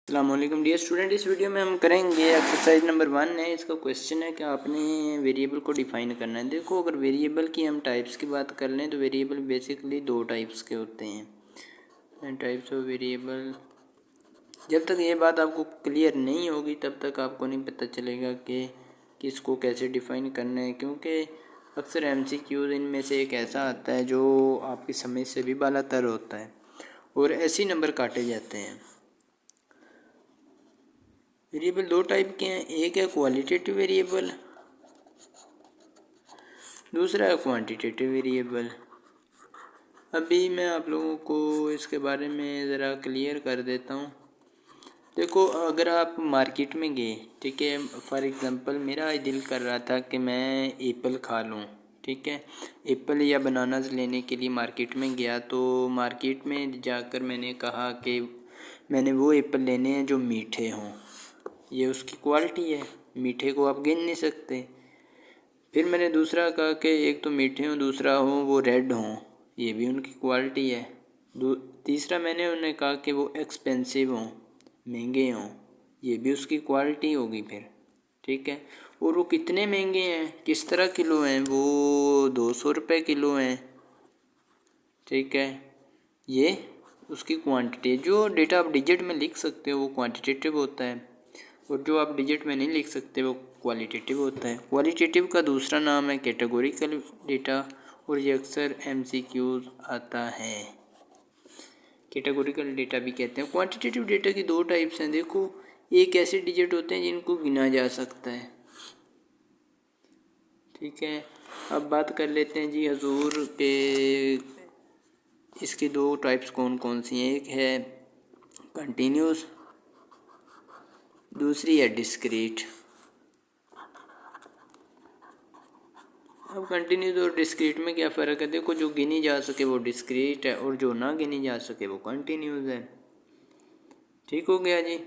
अस्सलामुअलैकुम dear student. इस video में हम करेंगे एक्सरसाइज नंबर 1 है। इसका क्वेश्चन है कि आपने वेरिएबल को डिफाइन करना है। देखो, अगर वेरिएबल की हम टाइप्स की बात कर लें तो वेरिएबल बेसिकली दो टाइप्स के होते हैं, टाइप्स ऑफ वेरिएबल। जब तक ये बात आपको क्लियर नहीं होगी तब तक आपको नहीं पता चलेगा कि किसको कैसे डिफाइन करना है, क्योंकि अक्सर MCQs इनमें से एक ऐसा आता है जो आपकी समझ से भी बालातर होता है और ऐसे ही नंबर काटे जाते हैं। वेरिएबल दो टाइप के हैं, एक है क्वालिटेटिव वेरिएबल, दूसरा है क्वांटिटेटिव वेरिएबल। अभी मैं आप लोगों को इसके बारे में ज़रा क्लियर कर देता हूँ। देखो, अगर आप मार्केट में गए, ठीक है, फॉर एग्ज़ाम्पल मेरा दिल कर रहा था कि मैं एप्पल खा लूँ, ठीक है, एप्पल या बनानास लेने के लिए मार्केट में गया। तो मार्केट में जाकर मैंने कहा कि मैंने वो एप्पल लेने हैं जो मीठे हों। ये उसकी क्वालिटी है, मीठे को आप गिन नहीं सकते। फिर मैंने दूसरा कहा कि एक तो मीठे हों, दूसरा हो वो रेड हों, ये भी उनकी क्वालिटी है। तीसरा मैंने उन्हें कहा कि वो एक्सपेंसिव हों, महंगे हों, ये भी उसकी क्वालिटी होगी फिर, ठीक है। और वो कितने महंगे हैं, किस तरह किलो हैं, वो 200 रुपये किलो हैं, ठीक है। ये उसकी क्वांटिटी। जो डेटा आप डिजिट में लिख सकते हो वो क्वांटिटेटिव होता है, और जो आप डिजिट में नहीं लिख सकते वो क्वालिटेटिव होता है। क्वालिटेटिव का दूसरा नाम है कैटेगोरिकल डेटा, और ये अक्सर MCQs आता है। कैटेगोरिकल डेटा भी कहते हैं। क्वांटिटेटिव डेटा की दो टाइप्स हैं। देखो, एक ऐसे डिजिट होते हैं जिनको गिना जा सकता है, ठीक है। अब बात कर लेते हैं जी हजूर के इसकी दो टाइप्स कौन कौन सी हैं। एक है कंटिन्यूस, दूसरी है डिस्क्रीट। अब कंटिन्यूस और डिस्क्रीट में क्या फ़र्क है? देखो, जो गिनी जा सके वो डिस्क्रीट है और जो ना गिनी जा सके वो कंटिन्यूस है। ठीक हो गया जी।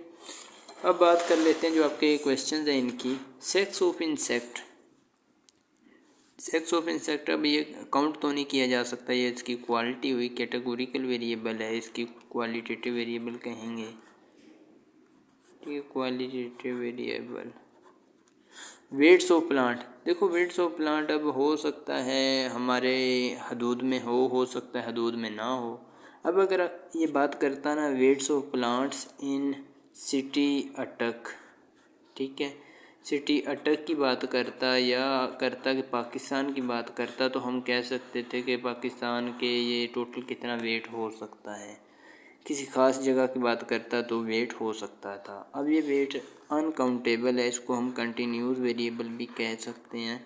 अब बात कर लेते हैं जो आपके क्वेश्चन हैं इनकी। Sex of insect, sex of insect, अब ये काउंट तो नहीं किया जा सकता, ये इसकी क्वालिटी हुई, कैटेगोरिकल वेरिएबल है, इसकी क्वालिटेटिव वेरिएबल कहेंगे, ठीक है। Qualitative variable. Weights of plant, देखो वेट्स ऑफ प्लांट अब हो सकता है हमारे हदूद में हो सकता है हदूद में ना हो। अब अगर ये बात करता ना weights of plants in city अटक, ठीक है, सिटी अटक की बात करता या करता कि पाकिस्तान की बात करता, तो हम कह सकते थे कि पाकिस्तान के ये टोटल कितना वेट हो सकता है। किसी ख़ास जगह की बात करता तो वेट हो सकता था। अब ये वेट अनकाउंटेबल है, इसको हम कंटिन्यूस वेरिएबल भी कह सकते हैं,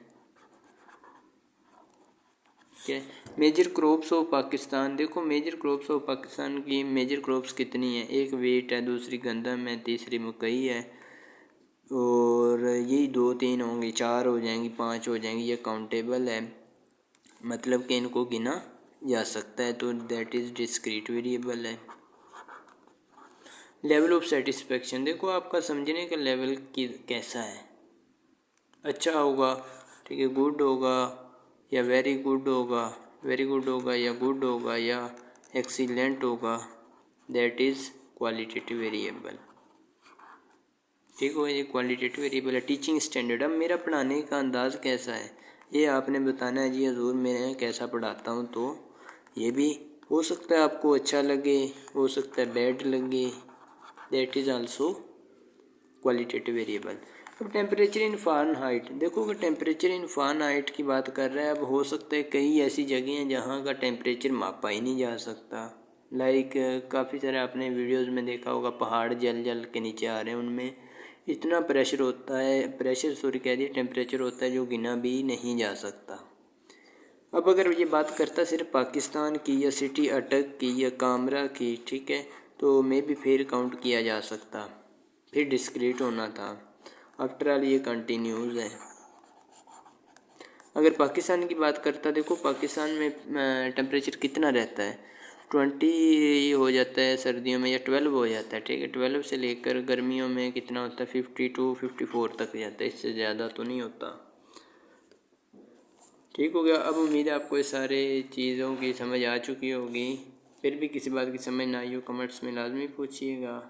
ठीक है। मेजर क्रॉप्स ऑफ पाकिस्तान, देखो मेजर क्रॉप्स ऑफ पाकिस्तान की मेजर क्रॉप्स कितनी है? एक वेट है, दूसरी गंदम है, तीसरी मकई है, और यही 2-3 होंगी, 4 हो जाएंगी, 5 हो जाएंगी। ये काउंटेबल है, मतलब कि इनको गिना जा सकता है, तो दैट इज़ डिस्क्रीट वेरिएबल है। लेवल ऑफ सेटिस्फेक्शन, देखो आपका समझने का लेवल की कैसा है, अच्छा होगा, ठीक है, गुड होगा या वेरी गुड होगा, वेरी गुड होगा या गुड होगा या एक्सीलेंट होगा, दैट इज़ क्वालिटेटिव वेरिएबल, ठीक हो। ये क्वालिटेटिव वेरिएबल है। टीचिंग स्टैंडर्ड, अब मेरा पढ़ाने का अंदाज़ कैसा है ये आपने बताना है जी हजूर मैं कैसा पढ़ाता हूँ। तो ये भी हो सकता है आपको अच्छा लगे, हो सकता है बैड लगे, that is also qualitative variable. अब टेम्परेचर इन फ़ारेनहाइट, देखो अगर टेम्परेचर इन फ़ारेनहाइट की बात कर रहा है, अब हो सकता है कई ऐसी जगह हैं जहाँ का टेम्परेचर मापा ही नहीं जा सकता। लाइक काफ़ी सारे आपने वीडियोस में देखा होगा, पहाड़ जल जल के नीचे आ रहे हैं, उनमें इतना प्रेशर होता है, प्रेशर सॉरी कह दिया, टेम्परेचर होता है जो गिना भी नहीं जा सकता। अब अगर ये बात करता सिर्फ पाकिस्तान की या सिटी अटक की या कामरा की, ठीक है, तो मे भी फिर काउंट किया जा सकता, फिर डिस्क्रीट होना था। आफ्टर ऑल ये कंटिन्यूस है। अगर पाकिस्तान की बात करता, देखो पाकिस्तान में टेम्परेचर कितना रहता है, 20 हो जाता है सर्दियों में, या 12 हो जाता है, ठीक है। 12 से लेकर गर्मियों में कितना होता है, 52-54 तक जाता है, इससे ज़्यादा तो नहीं होता। ठीक हो गया। अब उम्मीद है आपको ये सारे चीज़ों की समझ आ चुकी होगी। फिर भी किसी बात की समझ ना आई हो कमेंट्स में लाजमी पूछिएगा।